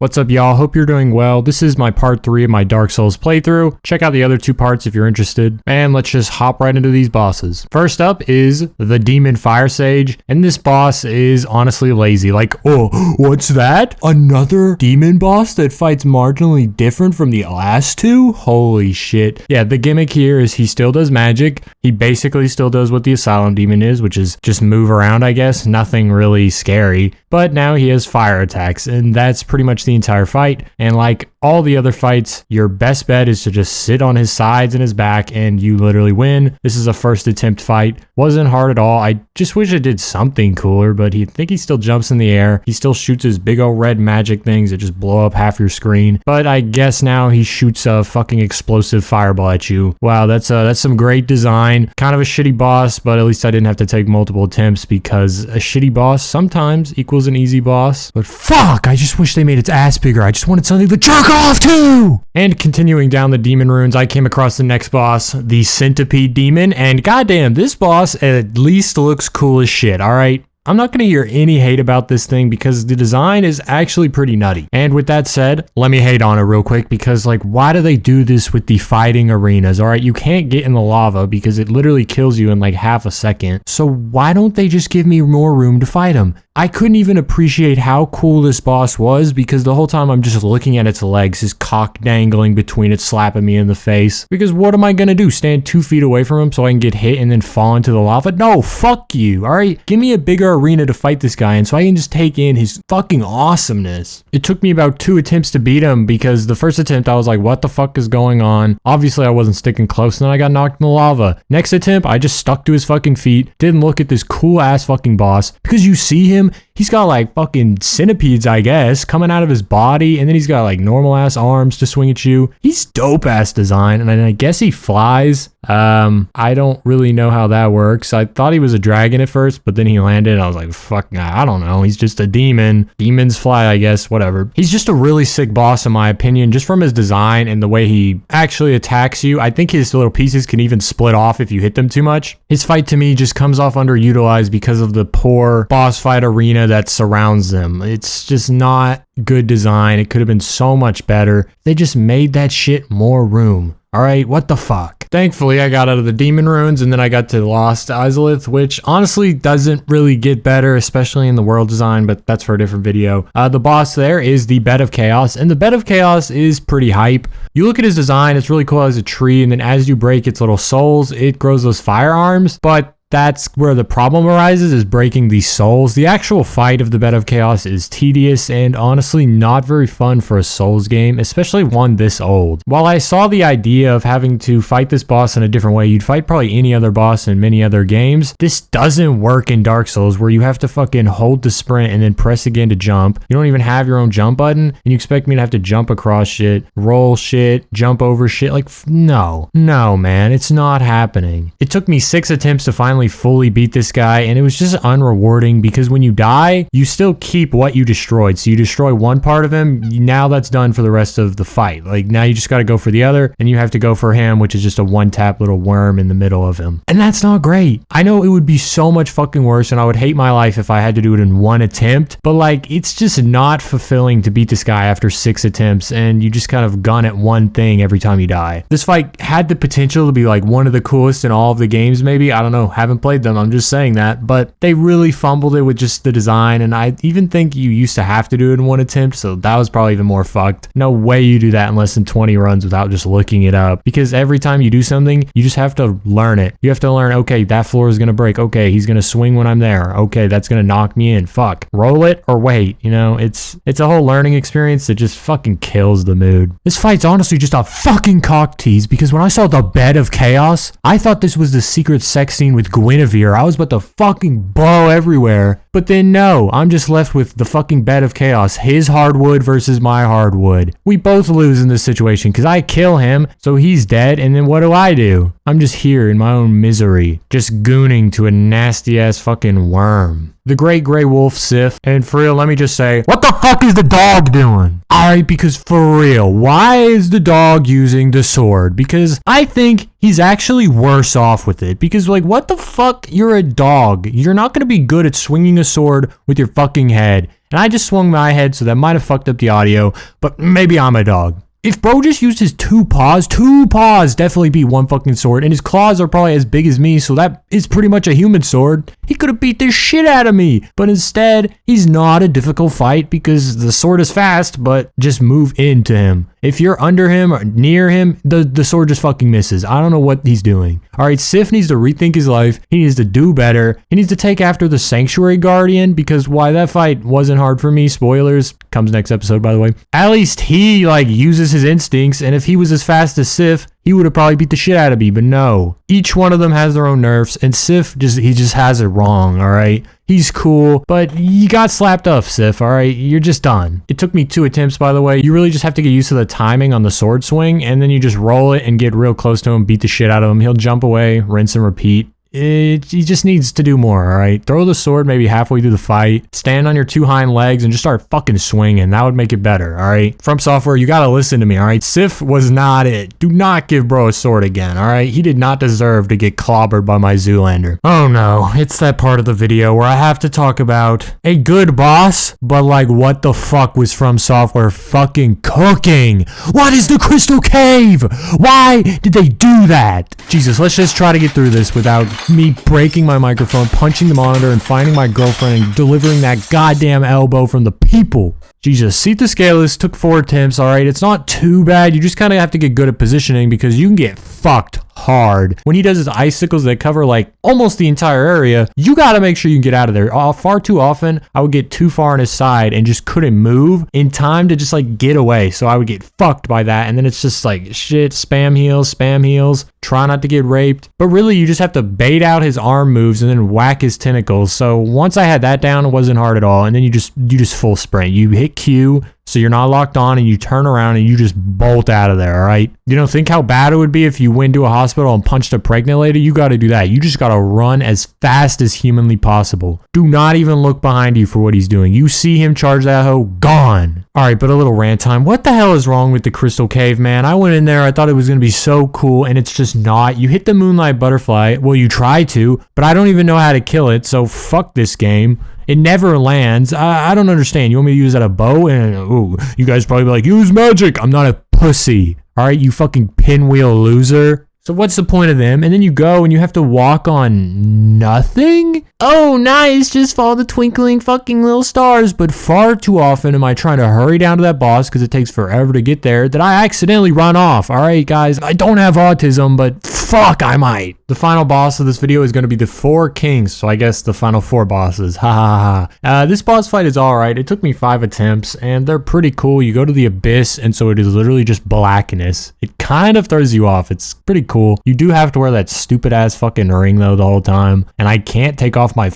What's up, y'all? Hope you're doing well. This is my part 3 of my Dark Souls playthrough. Check out the other 2 parts if you're interested. And let's just hop right into these bosses. First up is the Demon Firesage, and this boss is honestly lazy. Like, oh, what's that? Another demon boss that fights marginally different from the last 2? Holy shit. Yeah, the gimmick here is he still does magic. He basically still does what the Asylum Demon is, which is just move around, I guess. Nothing really scary. But now he has fire attacks, and that's pretty much the entire fight. And like all the other fights, your best bet is to just sit on his sides and his back, and you literally win. This is a first attempt fight. Wasn't hard at all. I just wish it did something cooler, but I think he still jumps in the air. He still shoots his big old red magic things that just blow up half your screen. But I guess now he shoots a fucking explosive fireball at you. Wow, that's some great design. Kind of a shitty boss, but at least I didn't have to take multiple attempts, because a shitty boss sometimes equals an easy boss. But fuck, I just wish they made its ass bigger. I just wanted something to jerk off to! And continuing down the demon runes, I came across the next boss, the Centipede Demon, and goddamn, this boss at least looks cool as shit, alright? I'm not going to hear any hate about this thing because the design is actually pretty nutty. And with that said, let me hate on it real quick, because like, why do they do this with the fighting arenas? All right, you can't get in the lava because it literally kills you in like half a second. So why don't they just give me more room to fight him? I couldn't even appreciate how cool this boss was because the whole time I'm just looking at its legs, his cock dangling between it, slapping me in the face. Because what am I going to do? Stand 2 feet away from him so I can get hit and then fall into the lava? No, fuck you. All right, give me a bigger arena to fight this guy in so I can just take in his fucking awesomeness. It took me about 2 attempts to beat him because the first attempt I was like, what the fuck is going on? Obviously I wasn't sticking close, and then I got knocked in the lava. Next attempt, I just stuck to his fucking feet, didn't look at this cool ass fucking boss, because you see him, he's got like fucking centipedes, I guess, coming out of his body, and then he's got like normal ass arms to swing at you. He's dope ass design, and I guess he flies. I don't really know how that works. I thought he was a dragon at first, but then he landed and I was like, fuck, I don't know. He's just a demon. Demons fly, I guess, whatever. He's just a really sick boss in my opinion, just from his design and the way he actually attacks you. I think his little pieces can even split off if you hit them too much. His fight to me just comes off underutilized because of the poor boss fight arena that surrounds them. It's just not good design. It could have been so much better. They just made that shit more room. All right, what the fuck? Thankfully, I got out of the demon ruins, and then I got to Lost Izalith, which honestly doesn't really get better, especially in the world design, but that's for a different video. The boss there is the Bed of Chaos, and the Bed of Chaos is pretty hype. You look at his design, it's really cool as a tree, and then as you break its little souls, it grows those firearms, but that's where the problem arises, is breaking these souls. The actual fight of the Bed of Chaos is tedious and honestly not very fun for a Souls game, especially one this old. While I saw the idea of having to fight this boss in a different way, you'd fight probably any other boss in many other games, this doesn't work in Dark Souls, where you have to fucking hold the sprint and then press again to jump. You don't even have your own jump button, and you expect me to have to jump across shit, roll shit, jump over shit. Like, no, man, it's not happening. It took me 6 attempts to finally fully beat this guy, and it was just unrewarding because when you die, you still keep what you destroyed. So you destroy one part of him, now that's done for the rest of the fight. Like, now you just got to go for the other, and you have to go for him, which is just a one-tap little worm in the middle of him. And that's not great. I know it would be so much fucking worse, and I would hate my life if I had to do it in 1 attempt, but like, it's just not fulfilling to beat this guy after 6 attempts, and you just kind of gun at one thing every time you die. This fight had the potential to be like one of the coolest in all of the games, maybe. I don't know, haven't played them, I'm just saying that, but they really fumbled it with just the design, and I even think you used to have to do it in 1 attempt, so that was probably even more fucked. No way you do that in less than 20 runs without just looking it up, because every time you do something, you just have to learn it. You have to learn, okay, that floor is gonna break, okay, he's gonna swing when I'm there, okay, that's gonna knock me in, fuck, roll it or wait, you know, it's a whole learning experience that just fucking kills the mood. This fight's honestly just a fucking cock tease, because when I saw the Bed of Chaos, I thought this was the secret sex scene with Guinevere. I was about to fucking blow everywhere. But then no, I'm just left with the fucking Bed of Chaos. His hardwood versus my hardwood. We both lose in this situation because I kill him, so he's dead, and then what do? I'm just here in my own misery, just gooning to a nasty ass fucking worm. The great gray wolf Seath, and for real, let me just say, what the fuck is the dog doing? Alright, because for real, why is the dog using the sword? Because I think he's actually worse off with it. Because like, what the fuck? You're a dog. You're not going to be good at swinging a sword with your fucking head. and I just swung my head, so that might have fucked up the audio, but maybe I'm a dog. If bro just used his two paws definitely beat one fucking sword, and his claws are probably as big as me, so that is pretty much a human sword. He could have beat the shit out of me, but instead, he's not a difficult fight because the sword is fast, but just move into him. If you're under him or near him, the sword just fucking misses. I don't know what he's doing. Alright, Seath needs to rethink his life. He needs to do better. He needs to take after the Sanctuary Guardian, because why that fight wasn't hard for me. Spoilers. Comes next episode, by the way. At least he, uses his instincts, and if he was as fast as Seath, he would have probably beat the shit out of me, but no. Each one of them has their own nerfs, and Seath just has it wrong, alright? He's cool, but you got slapped off, Seath, alright? You're just done. It took me 2 attempts, by the way. You really just have to get used to the timing on the sword swing, and then you just roll it and get real close to him, beat the shit out of him. He'll jump away, rinse and repeat. He just needs to do more, alright? Throw the sword maybe halfway through the fight, stand on your 2 hind legs, and just start fucking swinging. That would make it better, alright? FromSoftware, you gotta listen to me, alright? Seath was not it. Do not give bro a sword again, alright? He did not deserve to get clobbered by my Zoolander. Oh no, it's that part of the video where I have to talk about a good boss, but what the fuck was FromSoftware fucking cooking? What is the Crystal Cave? Why did they do that? Jesus, let's just try to get through this without me breaking my microphone, punching the monitor, and finding my girlfriend and delivering that goddamn elbow from the people. Jesus, Seath the Scaleless took 4 attempts, alright? It's not too bad. You just kind of have to get good at positioning because you can get fucked hard. When he does his icicles that cover almost the entire area, you gotta make sure you can get out of there. Far too often, I would get too far on his side and just couldn't move in time to just get away. So I would get fucked by that. And then it's just shit, spam heals, try not to get raped. But really, you just have to bait out his arm moves and then whack his tentacles. So once I had that down, it wasn't hard at all. And then you just full sprint. You hit Q, so you're not locked on, and you turn around and you just bolt out of there, alright? You don't think how bad it would be if you went to a hospital and punched a pregnant lady? You gotta do that. You just gotta run as fast as humanly possible. Do not even look behind you for what he's doing. You see him charge that hoe, gone. Alright, but a little rant time. What the hell is wrong with the Crystal Cave, man? I went in there, I thought it was gonna be so cool, and it's just not. You hit the Moonlight Butterfly. Well, you try to, but I don't even know how to kill it, so fuck this game. It never lands. I don't understand. You want me to use that a bow? And ooh, you guys probably be like, use magic. I'm not a pussy. All right, you fucking pinwheel loser. So what's the point of them? And then you go and you have to walk on nothing? Oh, nice. Just follow the twinkling fucking little stars. But far too often am I trying to hurry down to that boss because it takes forever to get there that I accidentally run off. All right, guys. I don't have autism, but fuck, I might. The final boss of this video is going to be the 4 kings. So I guess the final 4 bosses. Ha ha ha. This boss fight is all right. It took me 5 attempts and they're pretty cool. You go to the abyss and so it is literally just blackness. It kind of throws you off. It's pretty cool. You do have to wear that stupid ass fucking ring though the whole time. And I can't take off my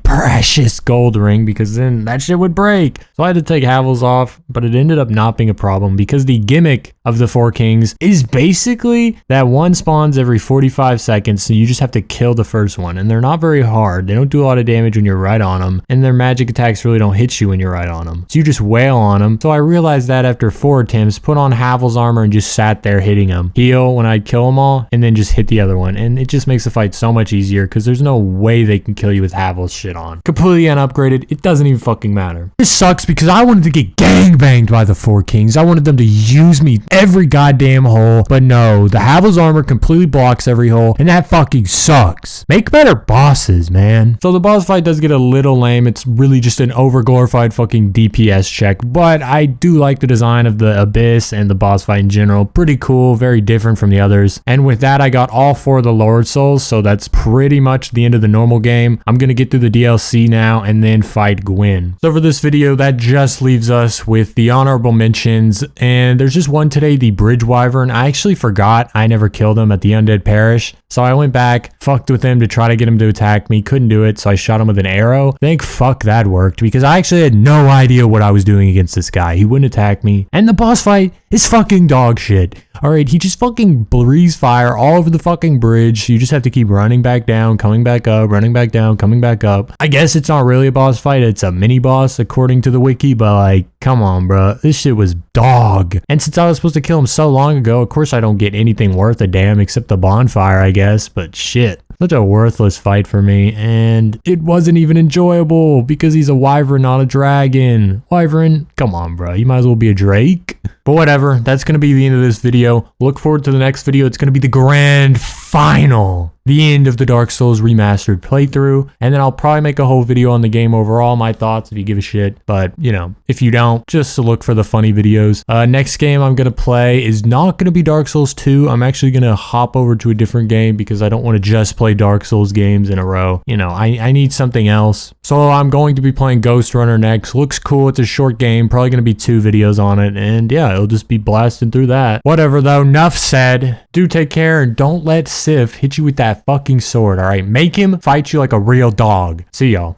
precious gold ring because then that shit would break. So I had to take Havels off, but it ended up not being a problem because the gimmick of the 4 kings is basically that one spawns every 45 seconds. So you just have to kill the first one and they're not very hard. They don't do a lot of damage when you're right on them and their magic attacks really don't hit you when you're right on them. So you just wail on them. So I realized that after 4 attempts, put on Havel's armor and just sat there hitting them. Heal when I'd kill them all and then just hit the other one. And it just makes the fight so much easier because there's no way they can kill you with Havel's shit on. Completely unupgraded. It doesn't even fucking matter. This sucks because I wanted to get gangbanged by the 4 kings. I wanted them to use me every goddamn hole. But no, the Havel's armor completely blocks every hole and that fucking sucks. Make better bosses, man. So the boss fight does get a little lame. It's really just an over-glorified fucking DPS check. But I do like the design of the abyss and the boss fight in general. Pretty cool. Very different from the others. And with that, I got all 4 of the Lord Souls. So that's pretty much the end of the normal game. I'm going to get through the DLC now and then fight Gwyn. So for this video, that just leaves us with the honorable mentions. And there's just one today, the Bridge Wyvern. I actually forgot I never killed him at the Undead Parish. So I went back, fucked with him to try to get him to attack me. Couldn't do it, so I shot him with an arrow. Thank fuck that worked because I actually had no idea what I was doing against this guy. He wouldn't attack me. And the boss fight is fucking dog shit. Alright, he just fucking breathes fire all over the fucking bridge. You just have to keep running back down, coming back up, running back down, coming back up. I guess it's not really a boss fight. It's a mini boss according to the wiki, but come on, bro. This shit was dog. And since I was supposed to kill him so long ago, of course I don't get anything worth a damn except the bonfire, I guess, but shit. Such a worthless fight for me, and it wasn't even enjoyable because he's a wyvern, not a dragon. Wyvern, come on, bro. You might as well be a drake. But whatever, that's going to be the end of this video. Look forward to the next video. It's going to be the grand final. The end of the Dark Souls remastered playthrough, and then I'll probably make a whole video on the game overall, my thoughts if you give a shit, but you know, if you don't, just to look for the funny videos. Next game I'm gonna play is not gonna be Dark Souls 2. I'm actually gonna hop over to a different game because I don't want to just play Dark Souls games in a row. You know, I need something else. So I'm going to be playing Ghost Runner next. Looks cool, it's a short game, probably gonna be 2 videos on it, and yeah, it'll just be blasting through that. Whatever though, enough said. Do take care and don't let Seath hit you with that fucking sword, alright? Make him fight you like a real dog. See y'all.